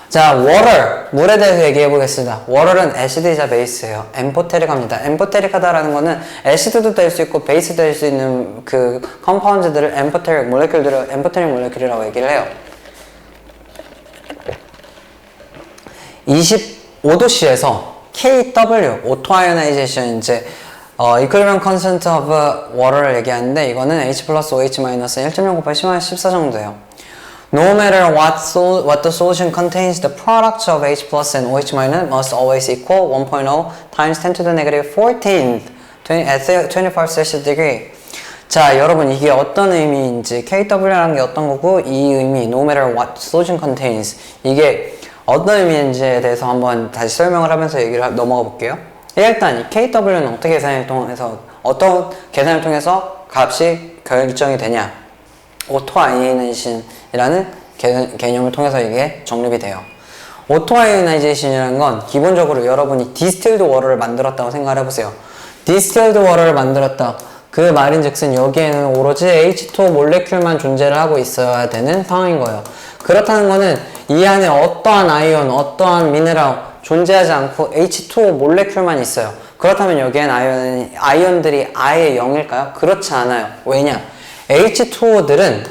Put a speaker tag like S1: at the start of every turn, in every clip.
S1: 자, water, 물에 대해서 얘기해 보겠습니다. water는 애시드이자 베이스예요. 엠포테릭합니다. 엠포테릭하다라는 거는 애시드도 될 수 있고 베이스도 될 수 있는 그 컴파운드들을 엠포테릭 몰레큘들을 엠포테릭 몰레큘이라고 얘기를 해요. 25도씨에서 KW, 오토아이오나이제이션 이제 equilibrium constant of water를 얘기하는데 이거는 H 플러스 OH 마이너스 1.0 곱하기 10-14 정도예요. No matter what the solution contains, the product of H plus and OH minus must always equal 1.0 times 10 to the negative 14 at 25 Celsius degree. 자, 여러분 이게 어떤 의미인지 KW라는 게 어떤 거고 이 의미 no matter what solution contains 이게 어떤 의미인지에 대해서 한번 다시 설명을 하면서 얘기를 넘어가 볼게요. 일단 이 KW는 어떻게 계산을 통해서 어떤 계산을 통해서 값이 결정이 되냐? 오토아이오나이제이션이라는 개념을 통해서 이게 정립이 돼요. 오토아이오나이제이션이라는 건 기본적으로 여러분이 디스틸드 워터를 만들었다고 생각을 해보세요. 디스틸드 워터를 만들었다. 그 말인즉슨 여기에는 오로지 H2O 몰레큘만 존재를 하고 있어야 되는 상황인 거예요. 그렇다는 거는 이 안에 어떠한 아이온, 어떠한 미네랄 존재하지 않고 H2O 몰레큘만 있어요. 그렇다면 여기엔 아이온들이 아예 0일까요? 그렇지 않아요. 왜냐? H2O들은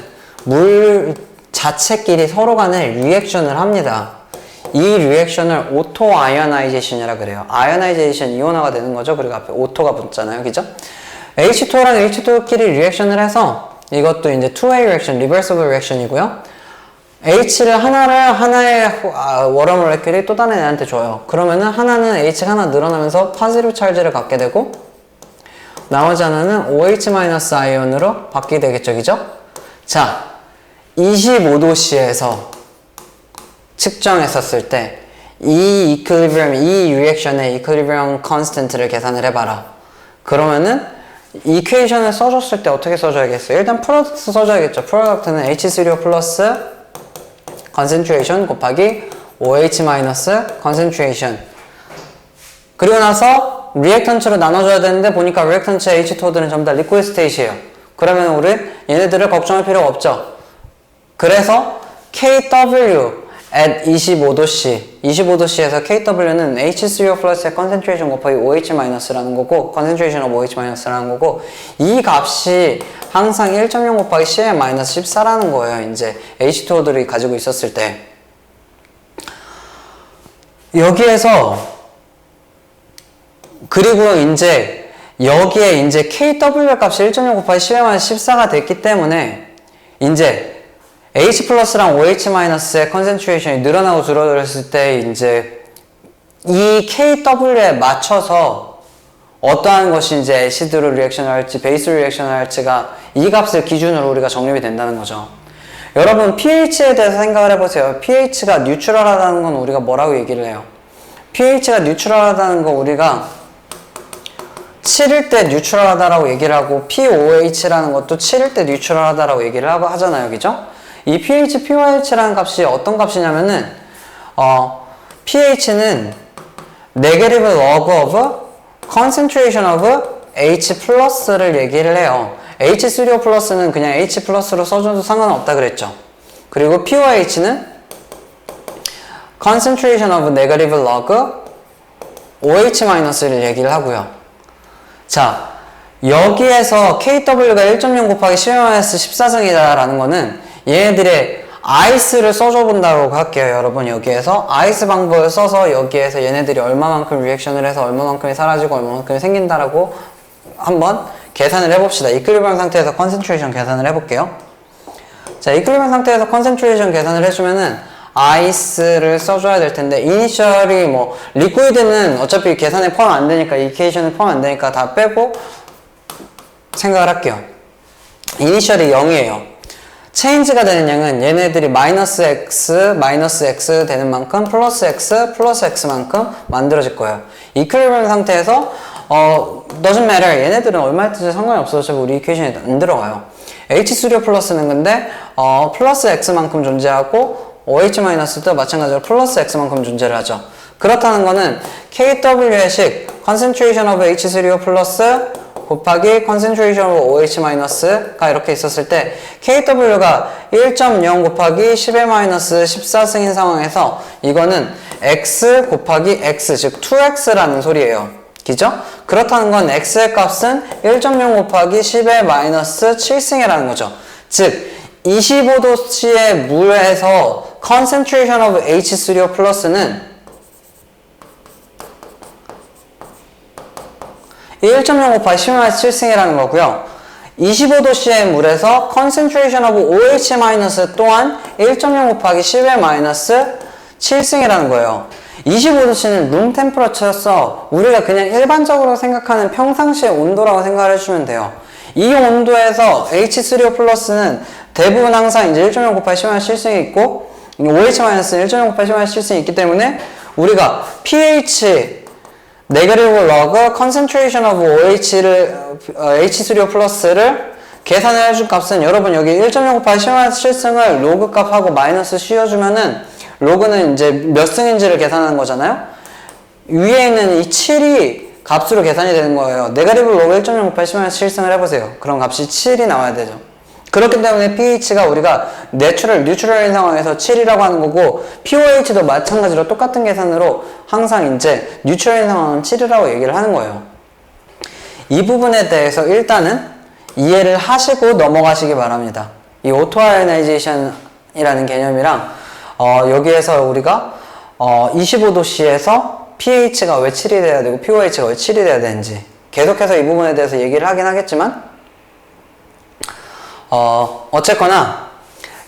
S1: 물 자체끼리 서로 간에 리액션을 합니다. 이 리액션을 오토 아이오나이제이션이라 그래요. 아이오나이제이션 이온화가 되는 거죠. 그리고 앞에 오토가 붙잖아요. 그죠? H2O랑 H2O끼리 리액션을 해서 이것도 이제 two-way 리액션, reversible 리액션이고요. H를 하나의 워터 몰레큘이 또 다른 애한테 줘요. 그러면은 하나는 H가 하나 늘어나면서 파지티브 찰지를 갖게 되고 나머지 하나는 OH- 아이온으로 바뀌게 되겠죠. 그죠? 자, 25도씨에서 측정했었을 때 이 이퀄리브리엄, 이 리액션의 이퀄리브리엄 컨스턴트를 계산을 해봐라. 그러면은 이퀘이션을 써줬을 때 어떻게 써줘야겠어요? 일단 프로덕트 써줘야겠죠. 프로덕트는 H3O 플러스 concentration 곱하기 OH 마이너스 concentration. 그리고 나서 리액턴츠로 나눠줘야 되는데 보니까 리액턴츠 H2O들은 전부 다 리퀴드 스테이트예요. 그러면 우리 얘네들을 걱정할 필요가 없죠. 그래서 KW at 25도씨 25도씨에서 KW는 H3O 플러스의 concentration 곱하기 OH 마이너스라는 거고 concentration of OH 마이너스라는 거고 이 값이 항상 1.0 곱하기 CM 마이너스 14라는 거예요. 이제 H2O들이 가지고 있었을 때 여기에서 그리고 이제 여기에 이제 KW 값이 1.0 곱하기 CM 마이너스 14가 됐기 때문에 이제 H 플러스랑 OH 마이너스의 컨센트레이션이 늘어나고 줄어들었을 때 이제 이 KW에 맞춰서 어떠한 것이 이제 애시드로 리액션을 할지 베이스로 리액션을 할지가 이 값을 기준으로 우리가 정립이 된다는 거죠. 여러분 pH에 대해서 생각을 해보세요. pH가 뉴트럴하다는 건 우리가 뭐라고 얘기를 해요? pH가 뉴트럴하다는 거 우리가 7일 때 뉴트럴하다라고 얘기를 하고 pOH라는 것도 7일 때 뉴트럴하다라고 얘기를 하잖아요. 그죠? 이 pH, pOH라는 값이 어떤 값이냐면은 pH는 negative log of concentration of H 플러스를 얘기를 해요. H3O 플러스는 그냥 H 플러스로 써줘도 상관없다 그랬죠. 그리고 pOH는 concentration of negative log OH 마이너스를 얘기를 하고요. 자, 여기에서 KW가 1.0 곱하기 10-14승이다 라는 거는 얘네들의 아이스를 써줘 본다고 할게요. 여러분 여기에서 아이스 방법을 써서 여기에서 얘네들이 얼마만큼 리액션을 해서 얼마만큼이 사라지고 얼마만큼이 생긴다라고 한번 계산을 해봅시다. 이퀄리브리엄 상태에서 컨센트레이션 계산을 해볼게요. 자, 이퀄리브리엄 상태에서 컨센트레이션 계산을 해주면은 아이스를 써줘야 될 텐데 이니셜이 뭐 리퀴드는 어차피 계산에 포함 안 되니까 이퀘이션에 포함 안 되니까 다 빼고 생각을 할게요. 이니셜이 0이에요. 체인지가 되는 양은 얘네들이 마이너스 x 되는 만큼 플러스 x만큼 만들어질 거예요. 이퀄리브리엄 상태에서 doesn't matter. 얘네들은 얼마였든지 상관이 없어서 어차피 우리 이퀘이션에 안 들어가요. H3O 플러스는 근데 플러스 x만큼 존재하고 OH 마이너스도 마찬가지로 플러스 x만큼 존재를 하죠. 그렇다는 거는 KW의 식 concentration of H3O 플러스 곱하기 concentration of OH-가 이렇게 있었을 때 KW가 1.0 곱하기 10-14승인 상황에서 이거는 x 곱하기 x, 즉 2x라는 소리예요. 그죠? 그렇다는 건 x의 값은 1.0 곱하기 10-7승이라는 거죠. 즉 25도씨의 물에서 concentration of H3O 플러스는 1.0 곱하기 10-7승이라는 거고요. 25도씨의 물에서 concentration of OH- 또한 1.0 곱하기 10-7승이라는 거예요. 25도씨는 룸 템퍼러처여서 우리가 그냥 일반적으로 생각하는 평상시의 온도라고 생각을 해주면 돼요. 이 온도에서 H3O 플러스는 대부분 항상 이제 1.0 곱하기 10-7승이 있고 OH-는 1.0 곱하기 10-7승이 있기 때문에 우리가 pH 네거티브 로그 concentration of H3O 플러스를 계산을 해줄 값은 여러분 여기 1.0 곱하기 10-7승을 로그 값하고 마이너스 씌워주면은 로그는 이제 몇 승인지를 계산하는 거잖아요. 위에 있는 이 7이 값으로 계산이 되는 거예요. 네거티브 로그 1.0 곱하기 10-7승을 해보세요. 그럼 값이 7이 나와야 되죠. 그렇기 때문에 pH가 우리가 뉴트럴인 상황에서 7이라고 하는 거고 pOH도 마찬가지로 똑같은 계산으로 항상 이제 뉴트럴인 상황은 7이라고 얘기를 하는 거예요. 이 부분에 대해서 일단은 이해를 하시고 넘어가시기 바랍니다. 이 오토아이오나이제이션이라는 개념이랑 여기에서 우리가 25도씨에서 pH가 왜 7이 돼야 되고 pOH가 왜 7이 돼야 되는지 계속해서 이 부분에 대해서 얘기를 하긴 하겠지만 어쨌거나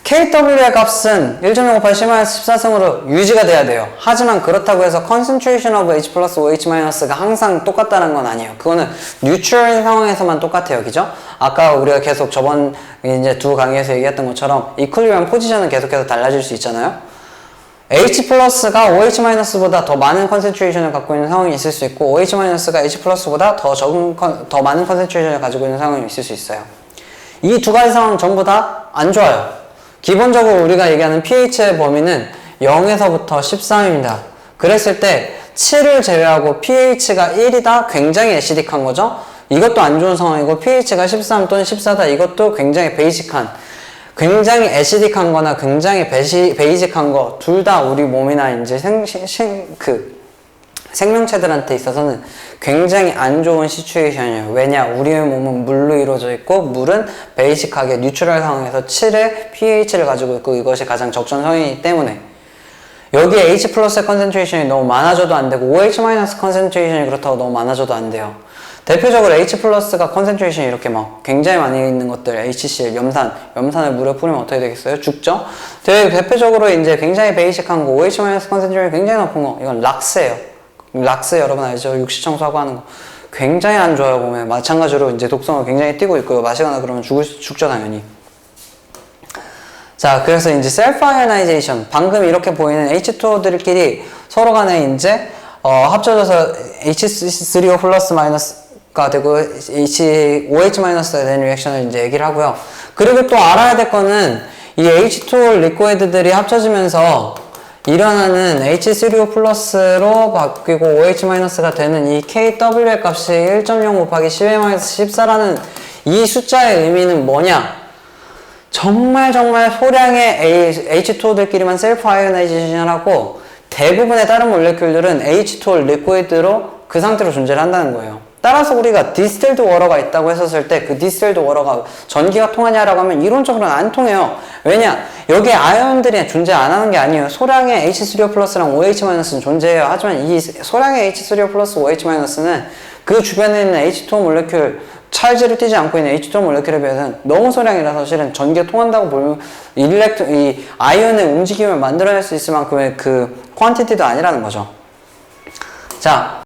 S1: KW의 값은 1.0 곱하기 10-14승으로 유지가 돼야 돼요. 하지만 그렇다고 해서 concentration of H 플러스 OH-가 항상 똑같다는 건 아니에요. 그거는 뉴트럴인 상황에서만 똑같아요. 그죠? 아까 우리가 계속 저번 이제 두 강의에서 얘기했던 것처럼 이퀄리브리엄 포지션은 계속해서 달라질 수 있잖아요. H 플러스가 OH-보다 더 많은 concentration을 갖고 있는 상황이 있을 수 있고 OH-가 H 플러스보다 더 많은 concentration을 가지고 있는 상황이 있을 수 있어요. 이 두 가지 상황 전부 다 안 좋아요. 기본적으로 우리가 얘기하는 pH의 범위는 0에서부터 13입니다. 그랬을 때 7을 제외하고 pH가 1이다? 굉장히 애시딕한 거죠? 이것도 안 좋은 상황이고 pH가 13 또는 14다? 이것도 굉장히 베이직한, 굉장히 애시딕한 거나 굉장히 베이직한 거 둘 다 우리 몸이나 이제 생명체들한테 있어서는 굉장히 안 좋은 시츄에이션이에요. 왜냐? 우리의 몸은 물로 이루어져 있고 물은 베이직하게 뉴트럴 상황에서 7의 pH를 가지고 있고 이것이 가장 적정성이기 때문에 여기에 H 플러스의 컨센트레이션이 너무 많아져도 안 되고 OH 마이너스 컨센트레이션이 그렇다고 너무 많아져도 안 돼요. 대표적으로 H 플러스가 컨센트레이션이 이렇게 막 굉장히 많이 있는 것들, HCl, 염산을 물에 뿌리면 어떻게 되겠어요? 죽죠? 대표적으로 이제 굉장히 베이직한 거, OH 마이너스 컨센트레이션이 굉장히 높은 거, 이건 락스예요. 락스 여러분 알죠? 육시 청소하고 하는 거 굉장히 안 좋아요. 보면 마찬가지로 이제 독성을 굉장히 띠고 있고요. 마시거나 그러면 죽죠 당연히. 자, 그래서 이제 셀프 아이오나이제이션, 방금 이렇게 보이는 H2O들끼리 서로 간에 이제 합쳐져서 H3O 플러스 마이너스가 되고 OH 마이너스가 되는 리액션을 이제 얘기를 하고요. 그리고 또 알아야 될 거는 이 H2O 리퀴드들이 합쳐지면서 일어나는 H3O 플러스로 바뀌고 OH-가 되는 이 KW의 값이 1.0 곱하기 10-14라는 이 숫자의 의미는 뭐냐? 정말 소량의 H2O들끼리만 셀프 아이오나이제이션을 하고 대부분의 다른 몰레큘들은 H2O 리퀴드로 그 상태로 존재를 한다는 거예요. 따라서 우리가 디스틸드 워터가 있다고 했었을 때 그 디스틸드 워터가 전기가 통하냐라고 하면 이론적으로는 안 통해요. 왜냐? 여기에 아이온들이 존재 안 하는 게 아니에요. 소량의 H3O 플러스랑 OH-는 존재해요. 하지만 이 소량의 H3O 플러스 OH-는 그 주변에 있는 H2O 몰레큘, 찰지를 띠지 않고 있는 H2O 몰레큘에 비해서는 너무 소량이라서 실은 전기가 통한다고 보면 이 아이온의 움직임을 만들어낼 수 있을 만큼의 그 퀀티티도 아니라는 거죠. 자,